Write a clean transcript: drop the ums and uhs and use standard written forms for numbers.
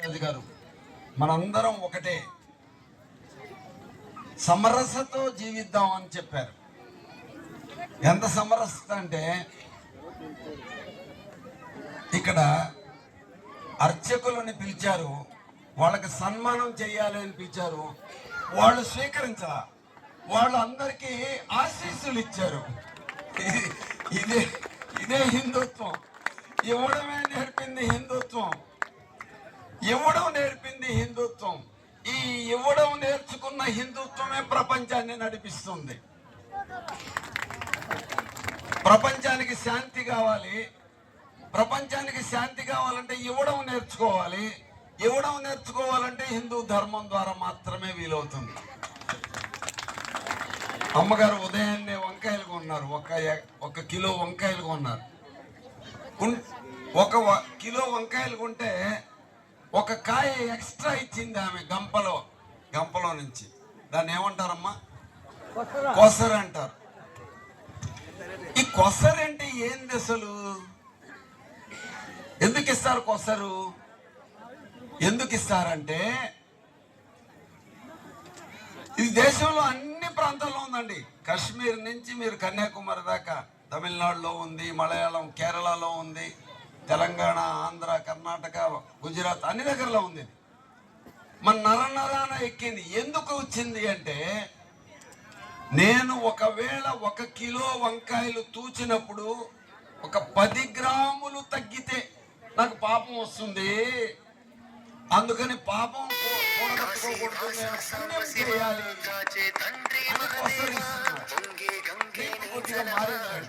రాజు గారు మనందరం ఒకటే, సమరసతో జీవిద్దాం అని చెప్పారు. ఎంత సమరసత అంటే ఇక్కడ అర్చకులని పిలిచారు, వాళ్ళకి సన్మానం చేయాలి అని పిలిచారు, వాళ్ళు స్వీకరించాల, వాళ్ళు అందరికీ ఆశీస్సులు ఇచ్చారు. ఇదే ఇదే హిందుత్వం. ఇవ్వడమే నేర్పింది హిందుత్వం, ఇవ్వడం నేర్పింది హిందుత్వం. ఈ ఇవ్వడం నేర్చుకున్న హిందుత్వమే ప్రపంచాన్ని నడిపిస్తుంది. ప్రపంచానికి శాంతి కావాలి, ప్రపంచానికి శాంతి కావాలంటే ఇవ్వడం నేర్చుకోవాలి. ఇవ్వడం నేర్చుకోవాలంటే హిందూ ధర్మం ద్వారా మాత్రమే వీలవుతుంది. అమ్మగారు ఉదయాన్నే వంకాయలు కొన్నారు, ఒక కిలో వంకాయలు కొన్నారు. ఒక కిలో వంకాయలు కొంటే ఒక కాయ ఎక్స్ట్రా ఇచ్చింది ఆమె గంపలో నుంచి. దాన్ని ఏమంటారమ్మా? కొసరు అంటారు. ఈ కొసరు అంటే ఏంది అసలు? ఎందుకు ఇస్తారు కొసరు? ఎందుకు ఇస్తారంటే ఇది దేశంలో అన్ని ప్రాంతాల్లో ఉందండి. కాశ్మీర్ నుంచి మీరు కన్యాకుమారి దాకా, తమిళనాడులో ఉంది, మలయాళం కేరళలో ఉంది, తెలంగాణ, ఆంధ్ర, కర్ణాటక, గుజరాత్ అన్ని దగ్గరలో ఉంది. మన నరనరాన ఎక్కింది. ఎందుకు వచ్చింది అంటే, నేను ఒకవేళ 1 కిలో వంకాయలు తూచినప్పుడు ఒక 10 గ్రాములు తగ్గితే నాకు పాపం వస్తుంది, అందుకని పాపం కూడగట్టుకోకూడదు, నేను పుణ్యం చేయాలి అని కొసరు ఇస్తున్నాడు. కొద్దిగా మారింది.